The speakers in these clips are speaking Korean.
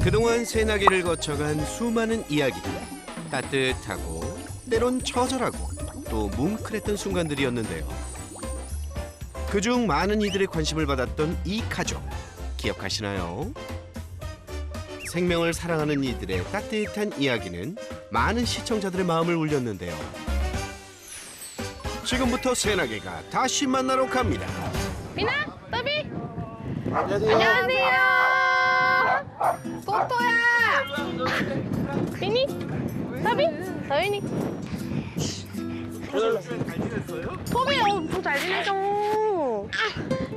그동안 새나개를 거쳐간 수많은 이야기들. 따뜻하고 때론 처절하고 또 뭉클했던 순간들이었는데요. 그중 많은 이들의 관심을 받았던 이 가족 기억하시나요? 생명을 사랑하는 이들의 따뜻한 이야기는 많은 시청자들의 마음을 울렸는데요. 지금부터 새나개가 다시 만나러 갑니다. 미나? 더비? 안녕하세요. 안녕하세요. 토토야. 미니? 더비? 더비니? 토비 엄청 잘 지내죠.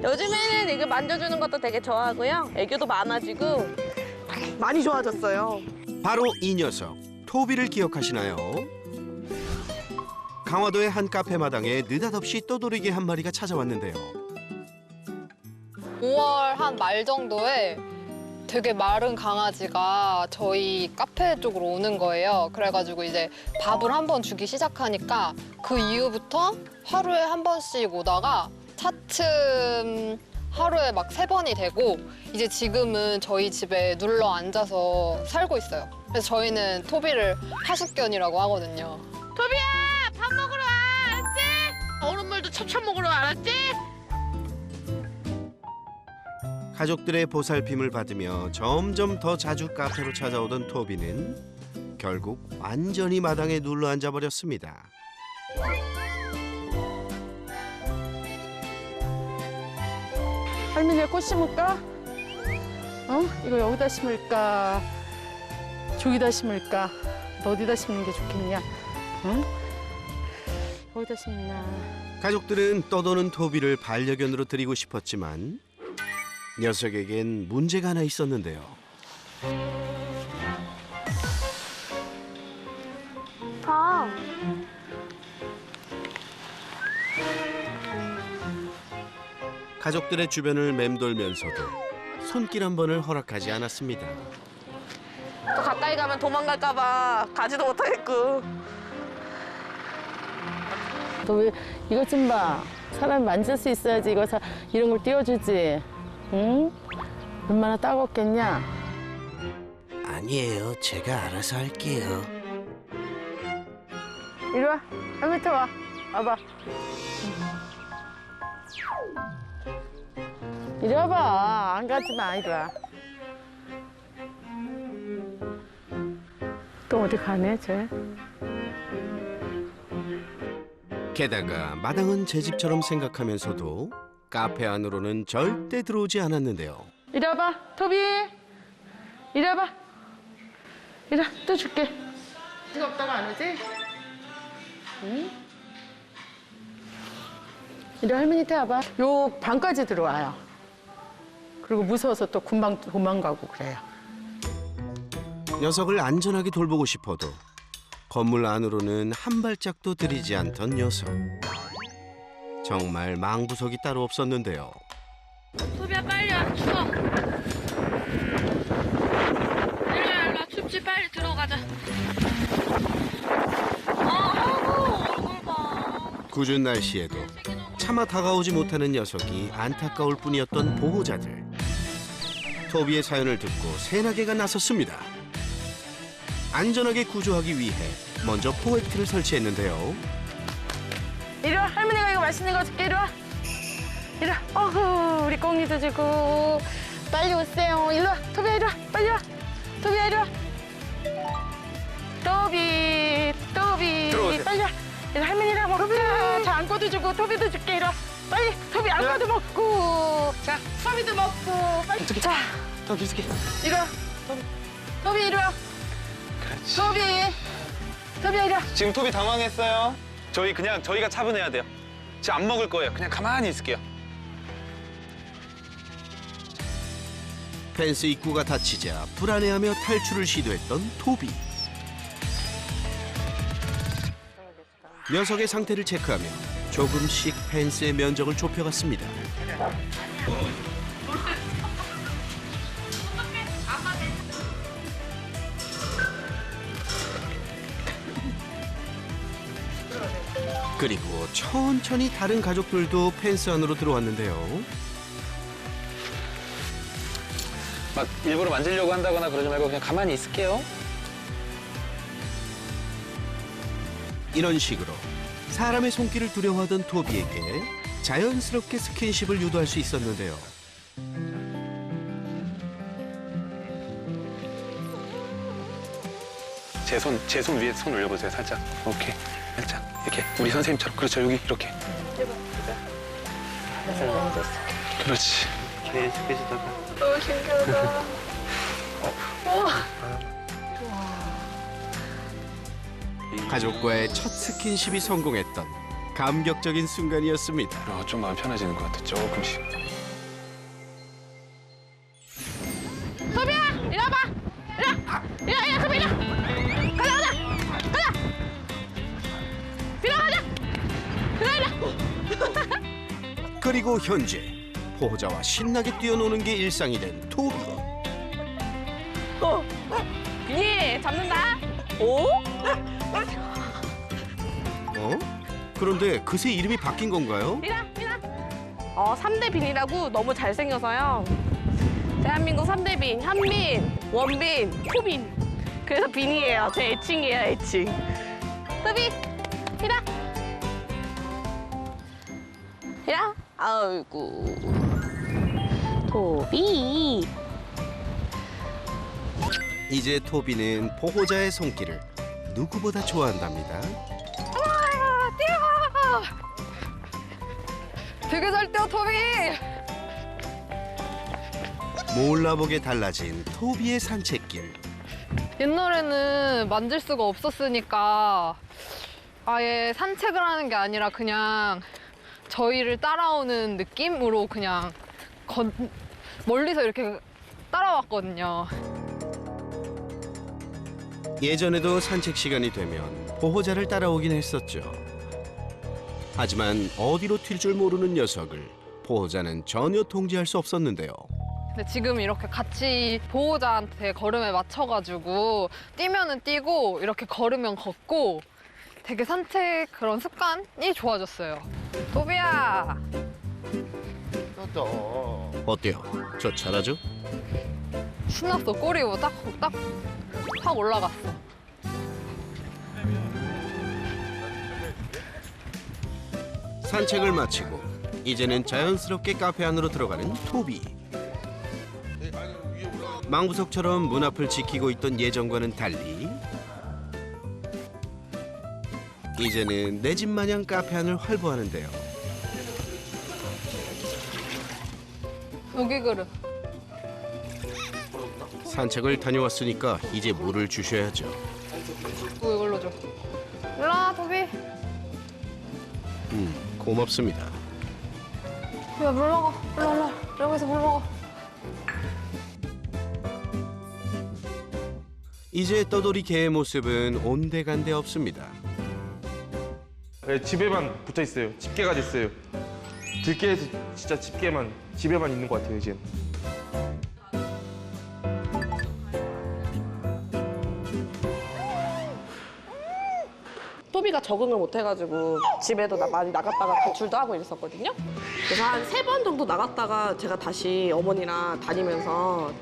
요즘에는 이거 만져주는 것도 되게 좋아하고요. 애교도 많아지고 많이 좋아졌어요. 바로 이 녀석 토비를 기억하시나요? 강화도의 한 카페 마당에 느닷없이 떠돌이개 한 마리가 찾아왔는데요. 5월 한 말 정도에 되게 마른 강아지가 저희 카페 쪽으로 오는 거예요. 그래가지고 이제 밥을 한 번 주기 시작하니까 그 이후부터 하루에 한 번씩 오다가 차츰 하루에 막 3번이 되고 이제 지금은 저희 집에 눌러 앉아서 살고 있어요. 그래서 저희는 토비를 하숙견이라고 하거든요. 토비야, 밥 먹으러 와, 알았지? 얼음물도 찹찹 먹으러 와, 알았지? 가족들의 보살핌을 받으며 점점 더 자주 카페로 찾아오던 토비는 결국 완전히 마당에 눌러 앉아 버렸습니다. 할머니가 꽃 심을까? 이거 여기다 심을까? 저기다 심을까? 너 어디다 심는 게 좋겠냐? 어디다 심나? 가족들은 떠도는 토비를 반려견으로 드리고 싶었지만 녀석에겐 문제가 하나 있었는데요. 봐. 가족들의 주변을 맴돌면서도 손길 한 번을 허락하지 않았습니다. 또 가까이 가면 도망갈까 봐 가지도 못하겠고. 너 왜 이것 좀 봐. 사람 만질 수 있어야지 이런 걸 띄워주지. 응? 얼마나 따갑겠냐? 아니에요. 제가 알아서 할게요. 이리 와. 한 밑에 와. 와봐. 이리 와봐. 안 가지 마. 이리 와. 또 어디 가네, 쟤? 게다가 마당은 제 집처럼 생각하면서도 카페 안으로는 절대 들어오지 않았는데요. 이리 와봐. 토비. 이리 와봐. 이리 와. 또 줄게. 이거 없다고 안 오지? 응? 이리 와, 할머니한테 와봐. 요 방까지 들어와요. 그리고 무서워서 또 금방 도망가고 그래요. 녀석을 안전하게 돌보고 싶어도 건물 안으로는 한 발짝도 들이지 않던 녀석. 정말 망부석이 따로 없었는데요. 토비야, 빨리 와, 추워. 일로 와, 춥지, 빨리 들어가자. 아이고, 얼굴 봐. 궂은 날씨에도 차마 다가오지 못하는 녀석이 안타까울 뿐이었던 보호자들. 토비의 사연을 듣고 새나개가 나섰습니다. 안전하게 구조하기 위해 먼저 포획트를 설치했는데요. 이리 와. 할머니가 이거 맛있는 거 줄게. 이리 와. 이리 와. 어후, 우리 꽁이도 주고. 빨리 오세요. 이리 와. 토비야, 이리 와. 빨리 와. 토비야, 이리 와. 토비. 들어오세요. 빨리 와. 이리 와. 할머니랑 먹자. 자, 안고도 주고 토비도 줄게. 이리 와. 빨리. 토비 안고도 먹고. 자, 토비도 먹고. 빨리. 자, 더 비슷해. 이리 와. 토비, 이리 와. 그렇지. 토비야, 이리 와. 지금 토비 당황했어요. 저희가 차분해야 돼요. 지금 안 먹을 거예요. 그냥 가만히 있을게요. 펜스 입구가 닫히자 불안해하며 탈출을 시도했던 토비. 녀석의 상태를 체크하며 조금씩 펜스의 면적을 좁혀갔습니다. 그리고 천천히 다른 가족들도 펜스 안으로 들어왔는데요. 막 일부러 만지려고 한다거나 그러지 말고 그냥 가만히 있을게요. 이런 식으로 사람의 손길을 두려워하던 토비에게 자연스럽게 스킨십을 유도할 수 있었는데요. 제 손 위에 손 올려보세요, 살짝. 오케이, 살짝. 이렇게. 우리 선생님처럼. 그렇죠, 여기 이렇게. 그렇지. 계속해지다가 너무 신기하다. 가족과의 첫 스킨십이 성공했던 감격적인 순간이었습니다. 좀 마음 편해지는 것 같아, 조금씩. 토비야, 이리 와봐. 이리 와, 토비 이리 와. 가자. 들어가자. 그리고 현재 보호자와 신나게 뛰어노는 게 일상이 된 토비. 예, 잡는다. 오? 그런데 그새 이름이 바뀐 건가요? 미나. 3대 빈이라고 너무 잘생겨서요. 대한민국 3대 빈, 현빈, 원빈, 토빈. 그래서 빈이에요. 제 애칭이에요, 애칭. 토비, 미나. 미나. 아이고. 토비. 이제 토비는 보호자의 손길을 누구보다 좋아한답니다. 되게 잘 뛰어, 토비. 몰라보게 달라진 토비의 산책길. 옛날에는 만질 수가 없었으니까 아예 산책을 하는 게 아니라 그냥 저희를 따라오는 느낌으로 그냥 멀리서 이렇게 따라왔거든요. 예전에도 산책 시간이 되면 보호자를 따라오긴 했었죠. 하지만 어디로 튈 줄 모르는 녀석을 보호자는 전혀 통제할 수 없었는데요. 근데 지금 이렇게 같이 보호자한테 걸음에 맞춰가지고 뛰면은 뛰고 이렇게 걸으면 걷고 되게 산책 그런 습관이 좋아졌어요. 토비야. 어때요? 저 잘하죠? 신났어. 꼬리 딱 확 올라갔어. 산책을 마치고 이제는 자연스럽게 카페 안으로 들어가는 토비. 망부석처럼 문 앞을 지키고 있던 예전과는 달리 이제는 내 집 마냥 카페 안을 활보하는데요. 여기 그릇. 산책을 다녀왔으니까 이제 물을 주셔야죠. 이걸로 줘. 일로와, 토비. 고맙습니다. 야, 물 먹어. 일로. 여기서 물 먹어. 이제 떠돌이 개의 모습은 온데간데 없습니다. 네, 집에만 붙어 있어요. 집게가 됐어요. 들개에서 진짜 집에만 있는 것 같아요, 이제. 토비가 적응을 못해가지고 집에도 많이 나갔다가 가출도 하고 이랬었거든요. 그래서 한 3번 정도 나갔다가 제가 다시 어머니랑 다니면서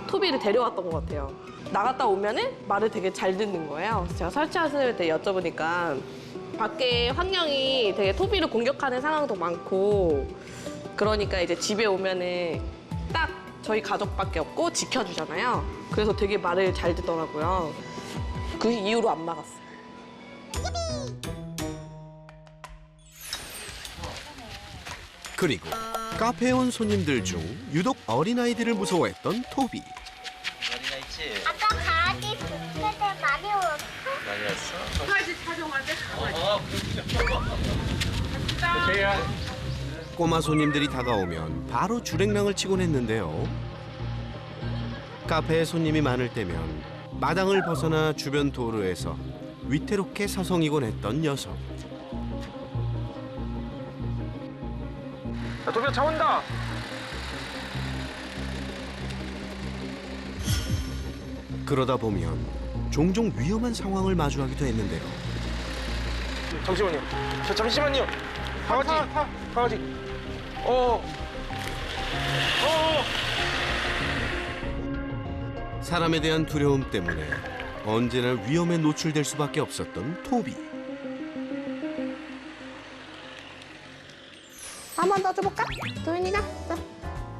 토비를 데려왔던 것 같아요. 나갔다 오면은 말을 되게 잘 듣는 거예요. 제가 설치한 선생님한테 여쭤보니까 밖에 환경이 되게 토비를 공격하는 상황도 많고 그러니까 이제 집에 오면은 딱 저희 가족밖에 없고 지켜주잖아요. 그래서 되게 말을 잘 듣더라고요. 그 이후로 안 나갔어요. 그리고 카페에 온 손님들 중 유독 어린아이들을 무서워했던 토비. 아까 강아지 북새들 많이 왔어? 꼬마 손님들이 다가오면 바로 주랭랑을 치곤 했는데요. 카페에 손님이 많을 때면 마당을 벗어나 주변 도로에서 위태롭게 서성이곤 했던 녀석. 야, 도비야, 차 온다! 그러다 보면 종종 위험한 상황을 마주하기도 했는데요. 잠시만요. 잠시만요. 강아지. 강아지. 사람에 대한 두려움 때문에 언제나 위험에 노출될 수밖에 없었던 토비. 한 번 더 줘볼까? 도윤이가?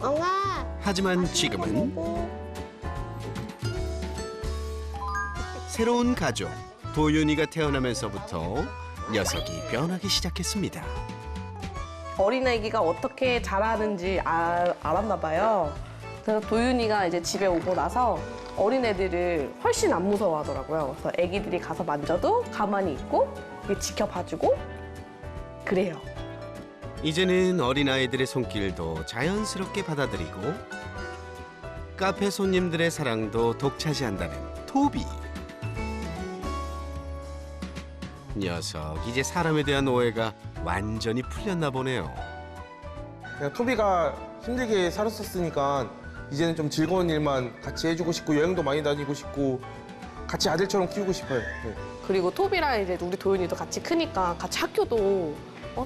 엉아. 하지만 지금은 새로운 가족 도윤이가 태어나면서부터 녀석이 변하기 시작했습니다. 어린애기가 어떻게 자라는지 알았나 봐요. 그래서 도윤이가 이제 집에 오고 나서 어린애들을 훨씬 안 무서워하더라고요. 그래서 애기들이 가서 만져도 가만히 있고 지켜봐주고 그래요. 이제는 어린아이들의 손길도 자연스럽게 받아들이고 카페 손님들의 사랑도 독차지한다는 토비. 녀석 이제 사람에 대한 오해가 완전히 풀렸나 보네요. 그냥 토비가 힘들게 살았었으니까 이제는 좀 즐거운 일만 같이 해주고 싶고 여행도 많이 다니고 싶고 같이 아들처럼 키우고 싶어요. 네. 그리고 토비랑 이제 우리 도윤이도 같이 크니까 같이 학교도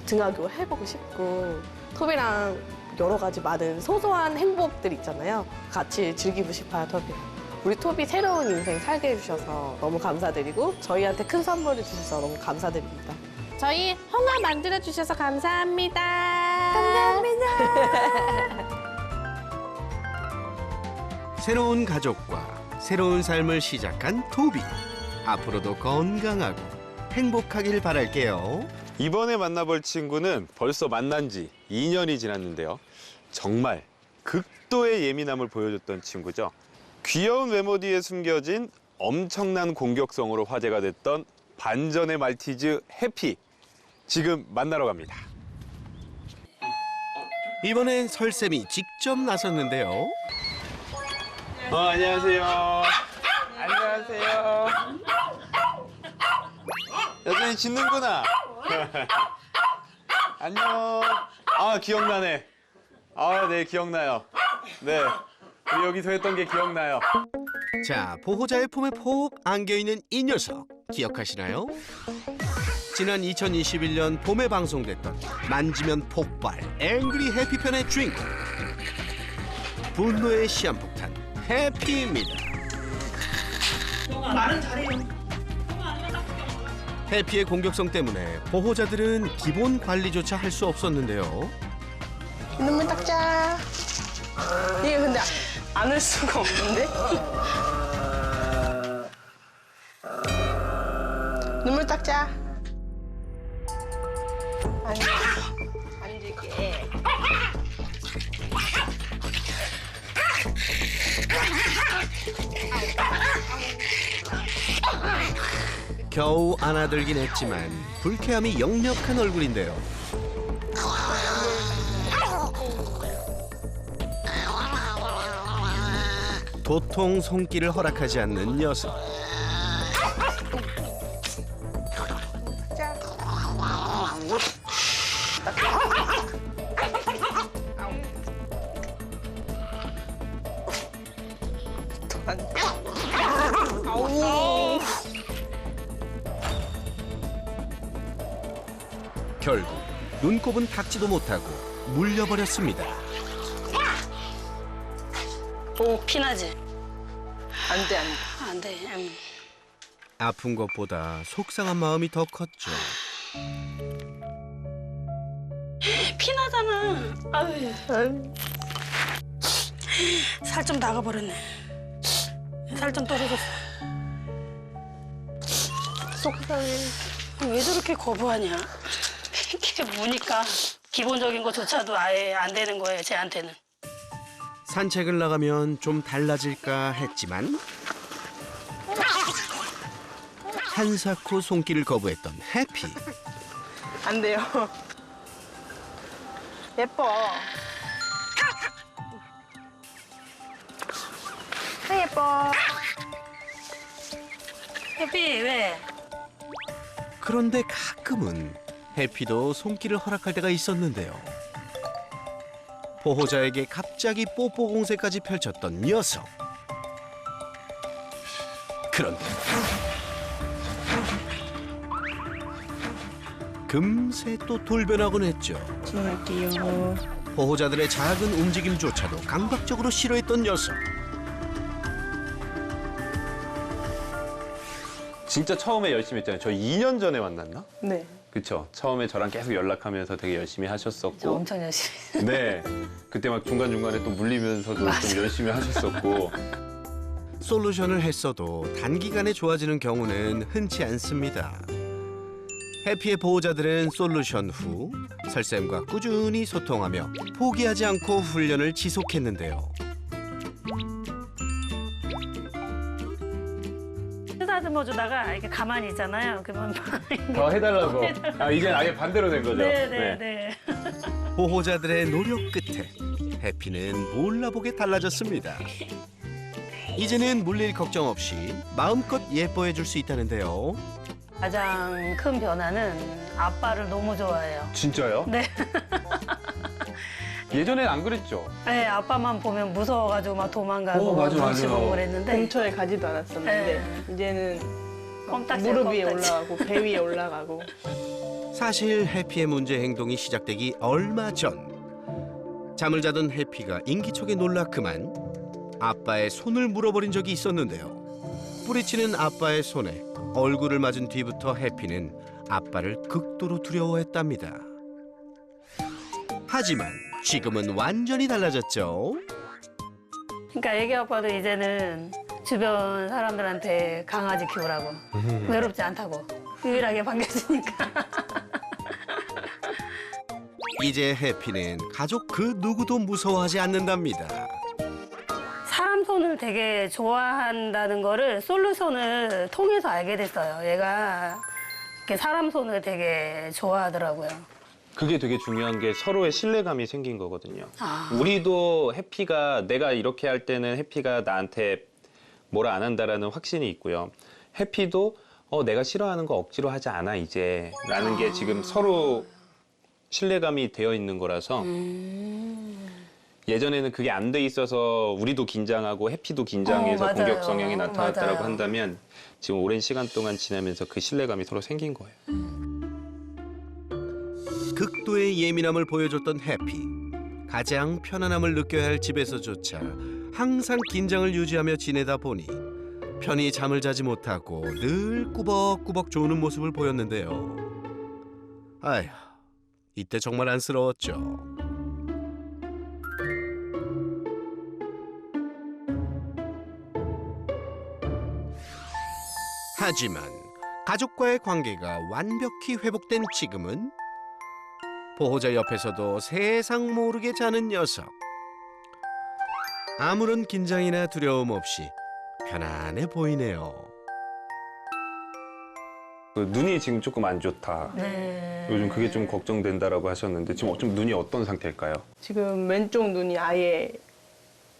등하교 해보고 싶고 토비랑 여러 가지 많은 소소한 행복들 있잖아요. 같이 즐기고 싶어요, 토비랑. 우리 토비 새로운 인생 살게 해주셔서 너무 감사드리고 저희한테 큰 선물을 주셔서 너무 감사드립니다. 저희 홍어 만들어주셔서 감사합니다. 감사합니다. 새로운 가족과 새로운 삶을 시작한 토비. 앞으로도 건강하고 행복하길 바랄게요. 이번에 만나볼 친구는 벌써 만난 지 2년이 지났는데요. 정말 극도의 예민함을 보여줬던 친구죠. 귀여운 외모 뒤에 숨겨진 엄청난 공격성으로 화제가 됐던 반전의 말티즈 해피. 지금 만나러 갑니다. 이번엔 설쌤이 직접 나섰는데요. 안녕하세요. 안녕하세요. 여전히 짖는구나. 안녕. 아, 기억나네. 아, 네, 기억나요. 네, 우리 여기서 했던 게 기억나요. 자, 보호자의 품에 폭 안겨있는 이 녀석 기억하시나요? 지난 2021년 봄에 방송됐던 만지면 폭발 앵그리 해피편의 주인공 분노의 시한폭탄 해피입니다. 해피의 공격성 때문에 보호자들은 기본 관리조차 할 수 없었는데요. 눈물 닦자. 이게 근데 안을 수가 없는데? 눈물 닦자. 앉을게. 겨우 안아들긴 했지만 불쾌함이 역력한 얼굴인데요. 도통 손길을 허락하지 않는 녀석. 결국 눈곱은 닦지도 못하고 물려버렸습니다. 오, 피나지? 안 돼, 안 돼. 안 돼. 아픈 것보다 속상한 마음이 더 컸죠. 피나잖아. 아유. 살 좀 나가버렸네. 살 좀 떨어졌어. 속상해. 왜 저렇게 거부하냐? 이렇게 무니까 기본적인 것조차도 아예 안 되는 거예요, 쟤한테는. 산책을 나가면 좀 달라질까 했지만 한사코 손길을 거부했던 해피. 안 돼요. 예뻐. 예뻐. 해피, 왜? 그런데 가끔은 해피도 손길을 허락할 때가 있었는데요. 보호자에게 갑자기 뽀뽀 공세까지 펼쳤던 녀석. 그런데 금세 또 돌변하곤 했죠. 좋아할게요. 보호자들의 작은 움직임조차도 감각적으로 싫어했던 녀석. 진짜 처음에 열심히 했잖아요. 저 2년 전에 만났나? 네. 그쵸. 처음에 저랑 계속 연락하면서 되게 열심히 저 하셨었고. 엄청 열심히. 네. 그때 막 중간중간에 또 물리면서도 좀 열심히 하셨었고. 솔루션을 했어도 단기간에 좋아지는 경우는 흔치 않습니다. 해피의 보호자들은 솔루션 후 설쌤과 꾸준히 소통하며 포기하지 않고 훈련을 지속했는데요. 쓰다듬어 주다가 이렇게 가만히 있잖아요. 그러면 더 해달라고. 아, 이제 아예 반대로 된 거죠? 네네네. 보호자들의 노력 끝에 해피는 몰라보게 달라졌습니다. 이제는 물릴 걱정 없이 마음껏 예뻐해 줄 수 있다는데요. 가장 큰 변화는 아빠를 너무 좋아해요. 진짜요? 네. 예전엔 안 그랬죠? 네, 아빠만 보면 무서워가지고 막 도망가고 맞아, 맞아. 덩치고 그랬는데 근처에 가지도 않았었는데 이제는 껌딱지예요, 무릎 위에 껌딱지. 올라가고 배 위에 올라가고. 사실 해피의 문제 행동이 시작되기 얼마 전 잠을 자던 해피가 인기척에 놀라 그만 아빠의 손을 물어버린 적이 있었는데요. 뿌리치는 아빠의 손에 얼굴을 맞은 뒤부터 해피는 아빠를 극도로 두려워했답니다. 하지만 지금은 완전히 달라졌죠. 그러니까 애기 아빠도 이제는 주변 사람들한테 강아지 키우라고 외롭지 않다고 유일하게 반겨주니까. 이제 해피는 가족 그 누구도 무서워하지 않는답니다. 사람 손을 되게 좋아한다는 거를 솔루션을 통해서 알게 됐어요. 얘가 이렇게 사람 손을 되게 좋아하더라고요. 그게 되게 중요한 게 서로의 신뢰감이 생긴 거거든요. 아. 우리도 해피가 내가 이렇게 할 때는 해피가 나한테 뭐라 안 한다라는 확신이 있고요. 해피도 내가 싫어하는 거 억지로 하지 않아 이제 라는 게 지금 서로 신뢰감이 되어 있는 거라서 예전에는 그게 안 돼 있어서 우리도 긴장하고 해피도 긴장해서 맞아요. 공격 성향이 나타났다라고 맞아요. 한다면 지금 오랜 시간 동안 지나면서 그 신뢰감이 서로 생긴 거예요. 극도의 예민함을 보여줬던 해피. 가장 편안함을 느껴야 할 집에서조차 항상 긴장을 유지하며 지내다 보니 편히 잠을 자지 못하고 늘 꾸벅꾸벅 조는 모습을 보였는데요. 아휴, 이때 정말 안쓰러웠죠. 하지만 가족과의 관계가 완벽히 회복된 지금은 보호자 옆에서도 세상 모르게 자는 녀석. 아무런 긴장이나 두려움 없이 편안해 보이네요. 그 눈이 지금 조금 안 좋다. 네. 요즘 그게 좀 걱정된다라고 하셨는데 지금 좀 눈이 어떤 상태일까요? 지금 왼쪽 눈이 아예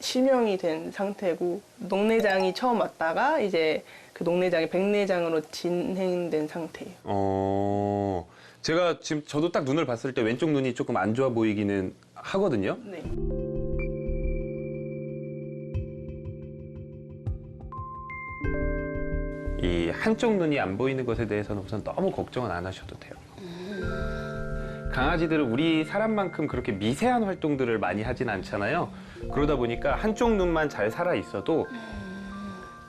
실명이 된 상태고 녹내장이 처음 왔다가 이제 그 녹내장이 백내장으로 진행된 상태예요. 제가 지금 저도 딱 눈을 봤을 때 왼쪽 눈이 조금 안 좋아 보이기는 하거든요. 네. 이 한쪽 눈이 안 보이는 것에 대해서는 우선 너무 걱정은 안 하셔도 돼요. 강아지들은 우리 사람만큼 그렇게 미세한 활동들을 많이 하진 않잖아요. 그러다 보니까 한쪽 눈만 잘 살아 있어도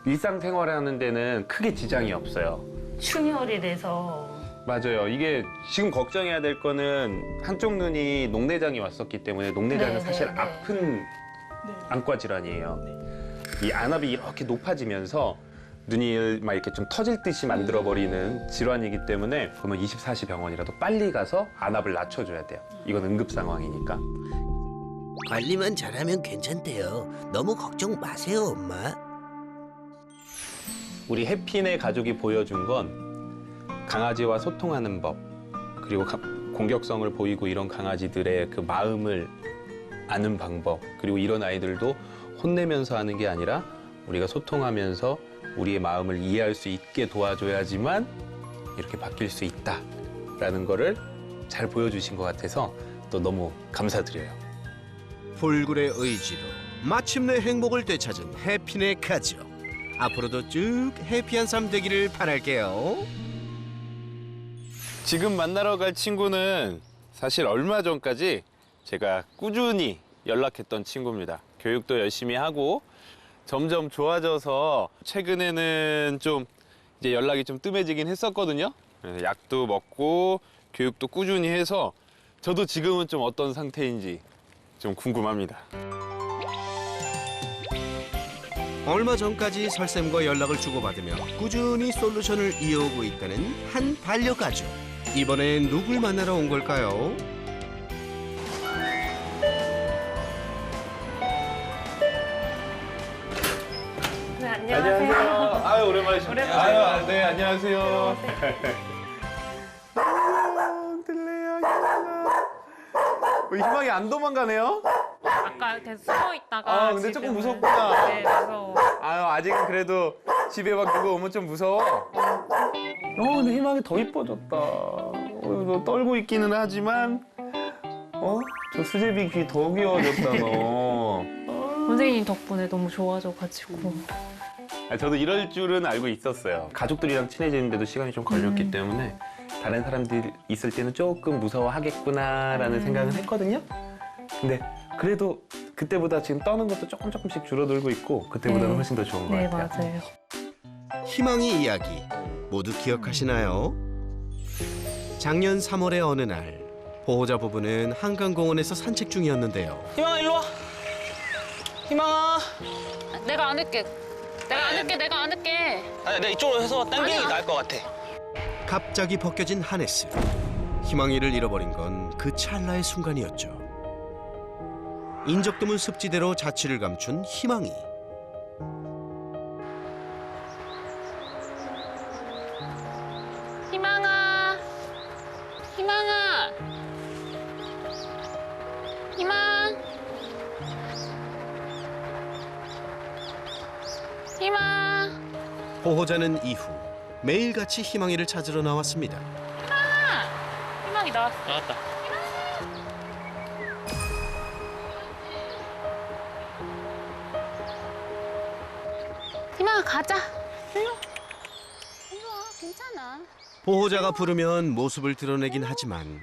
일상생활하는 데는 크게 지장이 없어요. 충혈이 돼서 맞아요. 이게 지금 걱정해야 될 거는 한쪽 눈이 녹내장이 왔었기 때문에 녹내장은 네, 사실 네, 네. 아픈 안과 질환이에요. 이 안압이 이렇게 높아지면서 눈이 막 이렇게 좀 터질 듯이 만들어버리는 질환이기 때문에 그러면 24시 병원이라도 빨리 가서 안압을 낮춰줘야 돼요. 이건 응급 상황이니까. 관리만 잘하면 괜찮대요. 너무 걱정 마세요, 엄마. 우리 해피네 가족이 보여준 건 강아지와 소통하는 법, 그리고 공격성을 보이고 이런 강아지들의 그 마음을 아는 방법, 그리고 이런 아이들도 혼내면서 하는 게 아니라 우리가 소통하면서 우리의 마음을 이해할 수 있게 도와줘야지만 이렇게 바뀔 수 있다라는 거를 잘 보여주신 것 같아서 또 너무 감사드려요. 불굴의 의지로 마침내 행복을 되찾은 해피네 가족. 앞으로도 쭉 해피한 삶 되기를 바랄게요. 지금 만나러 갈 친구는 사실 얼마 전까지 제가 꾸준히 연락했던 친구입니다. 교육도 열심히 하고 점점 좋아져서 최근에는 좀 이제 연락이 좀 뜸해지긴 했었거든요. 그래서 약도 먹고 교육도 꾸준히 해서 저도 지금은 좀 어떤 상태인지 좀 궁금합니다. 얼마 전까지 설쌤과 연락을 주고받으며 꾸준히 솔루션을 이어오고 있다는 한 반려가족. 이번엔 누굴 만나러 온 걸까요? 네, 안녕하세요. 아유, 오랜만이십니다. 아유, 네, 안녕하세요. 들레야, 희망이 안 도망가네요? 아까 계속 숨어 있다가 근데 조금 지금은- 무섭구나. 네, 무서워. 아유, 아직은 그래도 집에 막 누구 오면 좀 무서워. 근데 희망이 더 이뻐졌다. 너 떨고 있기는 하지만, 저 수제비 귀 더 귀여워졌다, 너. 선생님 덕분에 너무 좋아져가지고. 저도 이럴 줄은 알고 있었어요. 가족들이랑 친해지는데도 시간이 좀 걸렸기 때문에 다른 사람들이 있을 때는 조금 무서워하겠구나라는 생각은 했거든요. 근데 그래도 그때보다 지금 떠는 것도 조금씩 줄어들고 있고 그때보다는 네. 훨씬 더 좋은 것 네, 같아요. 맞아요. 희망이 이야기 모두 기억하시나요? 작년 3월의 어느 날 보호자 부부는 한강공원에서 산책 중이었는데요. 희망아 일로 와. 희망아. 내가 안을게. 내가 안을게. 아니 내가 이쪽으로 해서 당기는 게 나을 것 같아. 갑자기 벗겨진 하네스. 희망이를 잃어버린 건 그 찰나의 순간이었죠. 인적 드문 습지대로 자취를 감춘 희망이. 희망아. 희망아. 희망. 희망. 보호자는 이후 매일같이 희망이를 찾으러 나왔습니다. 희망이 나왔어. 나왔다. 희망아 가자. 일로 와, 괜찮아. 보호자가 부르면 모습을 드러내긴 하지만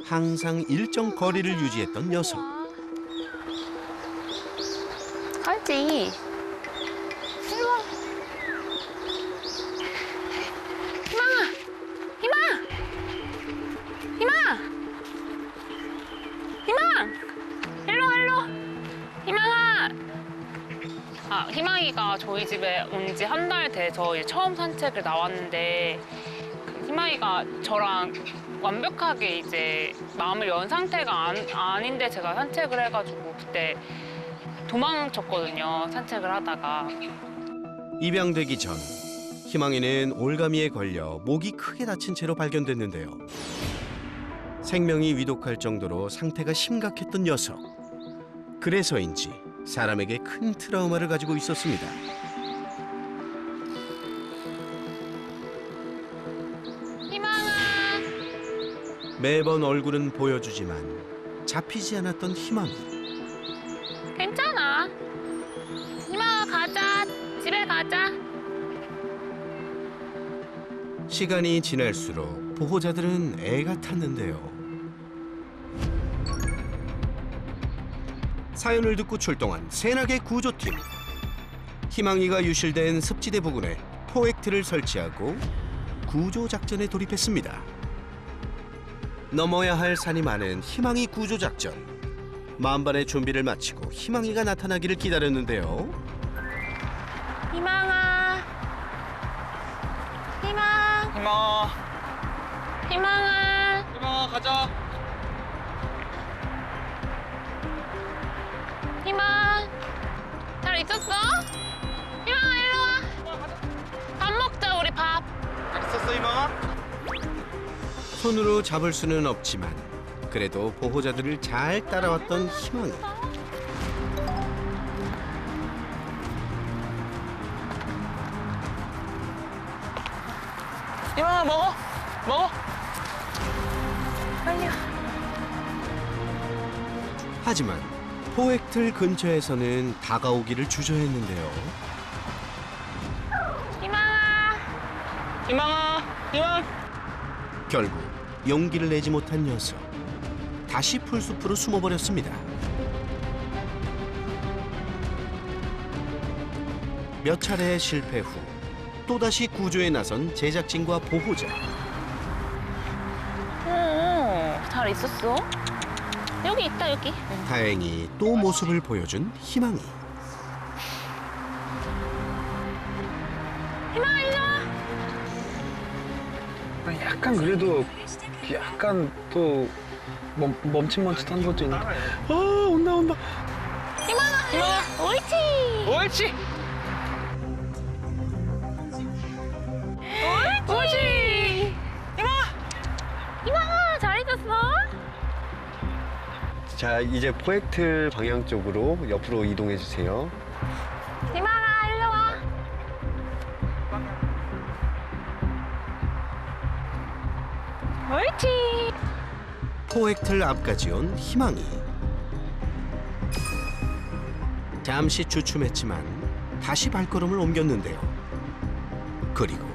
항상 일정 거리를 유지했던 녀석. 가지. 일로 와. 희망아. 희망. 일로 와. 희망아. 희망이가 저희 집에 온 지 한 달 돼서 이제 처음 산책을 나왔는데 희망이가 저랑 완벽하게 이제 마음을 연 상태가 아닌데 제가 산책을 해가지고 그때 도망쳤거든요. 산책을 하다가. 입양되기 전 희망이는 올가미에 걸려 목이 크게 다친 채로 발견됐는데요. 생명이 위독할 정도로 상태가 심각했던 녀석. 그래서인지 사람에게 큰 트라우마를 가지고 있었습니다. 희망아. 매번 얼굴은 보여주지만 잡히지 않았던 희망이. 괜찮아. 희망아 가자. 집에 가자. 시간이 지날수록 보호자들은 애가 탔는데요. 사연을 듣고 출동한 새나개 구조팀. 희망이가 유실된 습지대 부근에 포획틀을 설치하고 구조 작전에 돌입했습니다. 넘어야 할 산이 많은 희망이 구조 작전. 만반의 준비를 마치고 희망이가 나타나기를 기다렸는데요. 희망아. 희망. 희망아. 희망아. 희망아 가자. 희망. 잘 있었어? 희망아 일로 와. 밥 먹자 우리 밥. 잘 있었어 희망아? 손으로 잡을 수는 없지만 그래도 보호자들을 잘 따라왔던 희망이. 희망아 먹어. 먹어. 빨리 와. 하지만 포획틀 근처에서는 다가오기를 주저했는데요. 희망아. 희망아. 희망. 결국 용기를 내지 못한 녀석. 다시 풀숲으로 숨어버렸습니다. 몇 차례의 실패 후 또다시 구조에 나선 제작진과 보호자. 잘 있었어. 여기 있다, 여기. 다행히 또 모습을 보여준 희망이. 희망아, 일로 와. 약간 그래도 약간 또 멈칫멈칫한 것도 있는데. 온다. 희망아, 옳지. 옳지. 옳지. 희망아, 잘 있었어? 자, 이제 포획틀 방향 쪽으로 옆으로 이동해 주세요. 희망아, 일로 와. 옳지. 포획틀 앞까지 온 희망이. 잠시 주춤했지만 다시 발걸음을 옮겼는데요. 그리고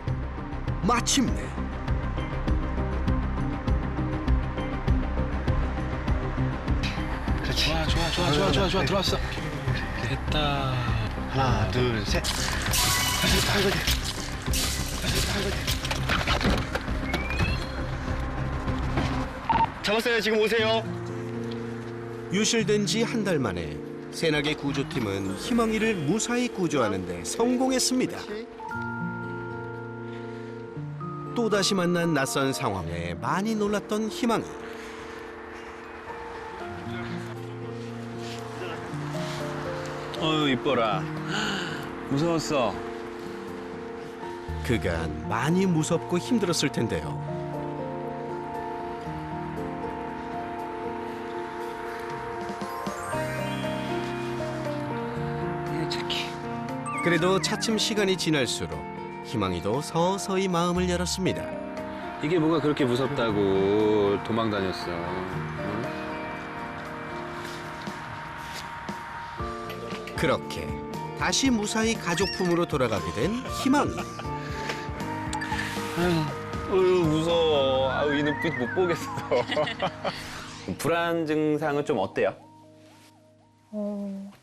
마침내 좋아. 들어왔어. 됐다. 하나, 둘, 셋. 잡았어요. 지금 오세요. 유실된 지 한 달 만에 새나개 구조팀은 희망이를 무사히 구조하는 데 성공했습니다. 또다시 만난 낯선 상황에 많이 놀랐던 희망이. 어휴, 이뻐라. 무서웠어. 그간 많이 무섭고 힘들었을 텐데요. 그래도 차츰 시간이 지날수록 희망이도 서서히 마음을 열었습니다. 이게 뭐가 그렇게 무섭다고 도망 다녔어. 응? 그렇게 다시 무사히 가족품으로 돌아가게 된 희망이. 무서워. 아유, 이 눈빛 못 보겠어. 불안 증상은 좀 어때요?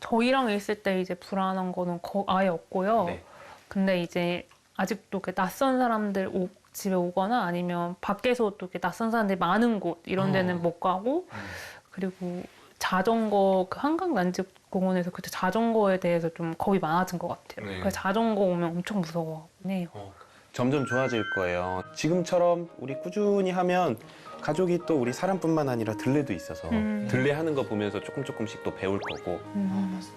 저희랑 있을 때 이제 불안한 거는 아예 없고요. 네. 근데 이제 아직도 이렇게 낯선 사람들 집에 오거나 아니면 밖에서 또 이렇게 낯선 사람들이 많은 곳 이런 데는 못 가고 그리고 자전거 그 한강 난지공원에서 그때 자전거에 대해서 좀 겁이 많아진 것 같아요. 네. 그래서 자전거 오면 엄청 무서워하긴 해요. 점점 좋아질 거예요. 지금처럼 우리 꾸준히 하면 가족이 또 우리 사람뿐만 아니라 들레도 있어서 들레 하는 거 보면서 조금씩 또 배울 거고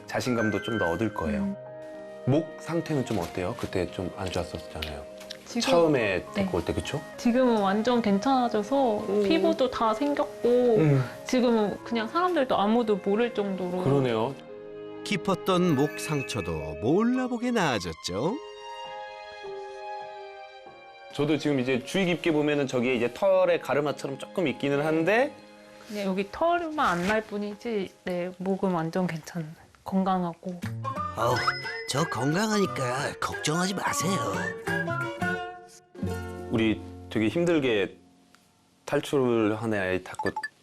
자신감도 좀 더 얻을 거예요. 목 상태는 좀 어때요? 그때 좀 안 좋았었잖아요. 처음에 데리고 올 때, 그쵸? 지금은 완전 괜찮아져서 피부도 다 생겼고 지금은 그냥 사람들도 아무도 모를 정도로. 그러네요. 깊었던 목 상처도 몰라보게 나아졌죠. 저도 지금 이제 주의 깊게 보면은 저기에 이제 털의 가르마처럼 조금 있기는 한데 그냥 여기 털만 안 날 뿐이지 네, 목은 완전 괜찮아요. 건강하고. 저 건강하니까 걱정하지 마세요. 우리 되게 힘들게 탈출을 한 애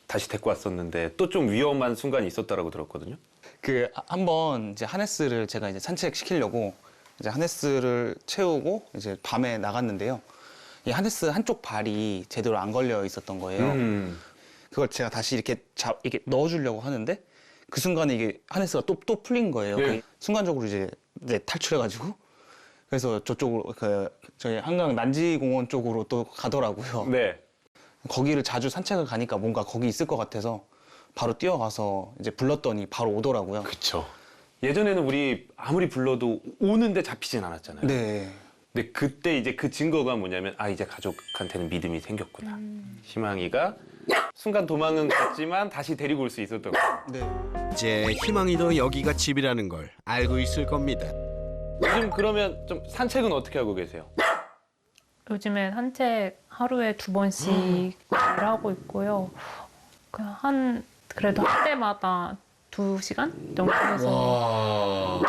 다시 데리고 왔었는데 또 좀 위험한 순간이 있었다라고 들었거든요. 한번 이제 하네스를 제가 이제 산책시키려고 이제 하네스를 채우고 이제 밤에 나갔는데요. 이 하네스 한쪽 발이 제대로 안 걸려 있었던 거예요. 그걸 제가 다시 이렇게 넣어주려고 하는데 그 순간에 이게 하네스가 또 풀린 거예요. 네. 순간적으로 이제 탈출해가지고 그래서 저쪽으로 저희 한강 난지공원 쪽으로 또 가더라고요. 네. 거기를 자주 산책을 가니까 뭔가 거기 있을 것 같아서 바로 뛰어가서 이제 불렀더니 바로 오더라고요. 그쵸. 예전에는 우리 아무리 불러도 오는데 잡히진 않았잖아요. 네. 근데 그때 이제 그 증거가 뭐냐면 이제 가족한테는 믿음이 생겼구나. 희망이가 순간 도망은 갔지만 다시 데리고 올 수 있었던 거예요. 네. 이제 희망이도 여기가 집이라는 걸 알고 있을 겁니다. 요즘 그러면 좀 산책은 어떻게 하고 계세요? 요즘에 산책 하루에 2번씩 하고 있고요. 그래도 할 때마다 2시간 정도 해서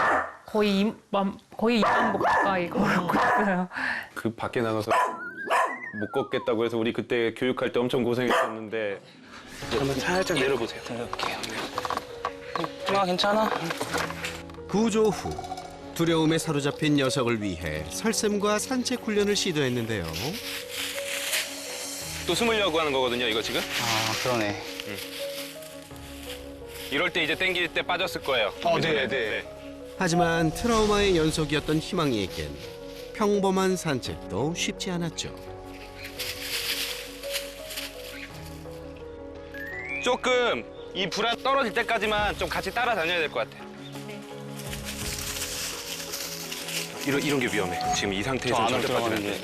거의 2만보 가까이 걸고 있어요. 그 밖에 나가서 못 걷겠다고 해서 우리 그때 교육할 때 엄청 고생했었는데 한번 살짝 내려보세요. 내려볼게요. 괜찮아? 구조 후 두려움에 사로잡힌 녀석을 위해 설샘과 산책 훈련을 시도했는데요. 또 숨으려고 하는 거거든요, 이거 지금. 아, 그러네. 이럴 때 이제 땡길 때 빠졌을 거예요. 네. 하지만 트라우마의 연속이었던 희망이에겐 평범한 산책도 쉽지 않았죠. 조금 이 불안 떨어질 때까지만 좀 같이 따라다녀야 될 것 같아. 이런 게 위험해. 지금 이 상태에서 절대 빠지면 안 돼.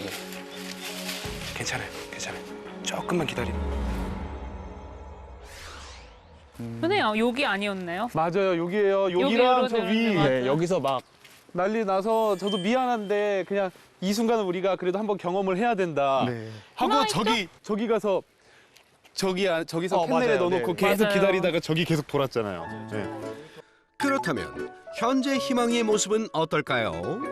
괜찮아요. 조금만 기다리면. 선생님, 여기 아니었나요? 맞아요, 여기에요. 여기랑 저 위. 맞아요. 여기서 막 난리 나서 저도 미안한데 그냥 이 순간은 우리가 그래도 한번 경험을 해야 된다. 하고 저기 가서 저기서 캔넬에 맞아요. 넣어놓고 네. 계속 맞아요. 기다리다가 저기 계속 돌았잖아요. 네. 그렇다면 현재 희망이의 모습은 어떨까요?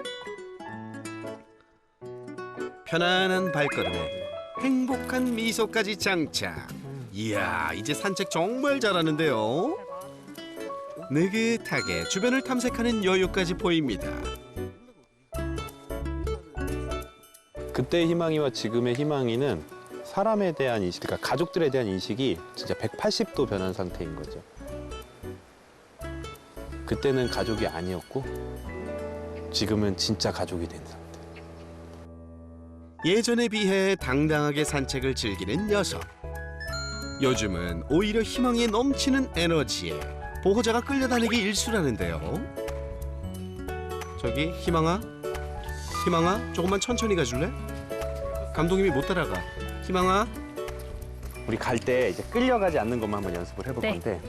편안한 발걸음에 행복한 미소까지 장착. 이야, 이제 산책 정말 잘하는데요. 느긋하게 주변을 탐색하는 여유까지 보입니다. 그때의 희망이와 지금의 희망이는 사람에 대한 인식, 그러니까 가족들에 대한 인식이 진짜 180도 변한 상태인 거죠. 그때는 가족이 아니었고 지금은 진짜 가족이 된 상태. 예전에 비해 당당하게 산책을 즐기는 녀석. 요즘은 오히려 희망에 넘치는 에너지에 보호자가 끌려다니기 일쑤라는데요. 저기 희망아? 조금만 천천히 가줄래? 감독님이 못 따라가. 희망아? 우리 갈 때 이제 끌려가지 않는 것만 한번 연습을 해볼 네. 건데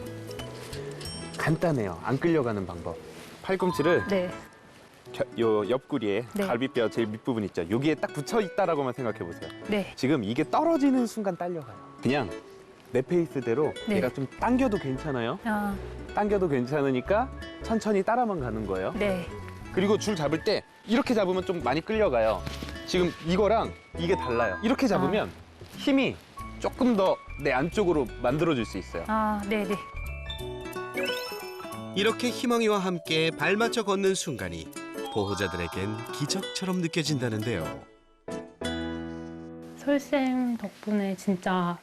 간단해요. 안 끌려가는 방법. 팔꿈치를 네. 요 옆구리에 네. 갈비뼈 제일 밑부분 있죠. 여기에 딱 붙여 있다라고만 생각해 보세요. 네. 지금 이게 떨어지는 순간 딸려가요. 그냥 내 페이스대로 네. 얘가 좀 당겨도 괜찮아요. 아, 당겨도 괜찮으니까 천천히 따라만 가는 거예요. 네. 그리고 줄 잡을 때 이렇게 잡으면 좀 많이 끌려가요. 지금 이거랑 이게 달라요. 이렇게 잡으면 힘이 조금 더 내 안쪽으로 만들어줄 수 있어요. 아, 네네. 이렇게 희망이와 함께 발맞춰 걷는 순간이 보호자들에겐 기적처럼 느껴진다는데요. 설쌤 덕분에 진짜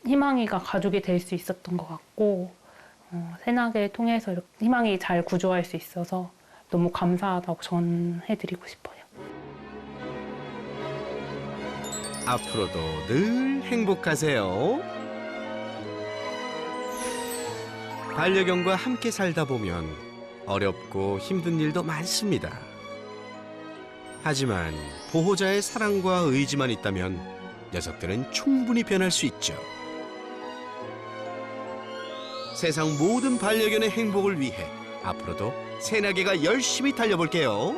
희망이가 가족이 될 수 있었던 것 같고 새나게 통해서 이렇게 희망이 잘 구조할 수 있어서 너무 감사하다고 전해드리고 싶어요. 앞으로도 늘 행복하세요. 반려견과 함께 살다 보면 어렵고 힘든 일도 많습니다. 하지만 보호자의 사랑과 의지만 있다면 녀석들은 충분히 변할 수 있죠. 세상 모든 반려견의 행복을 위해 앞으로도 새나개가 열심히 달려볼게요.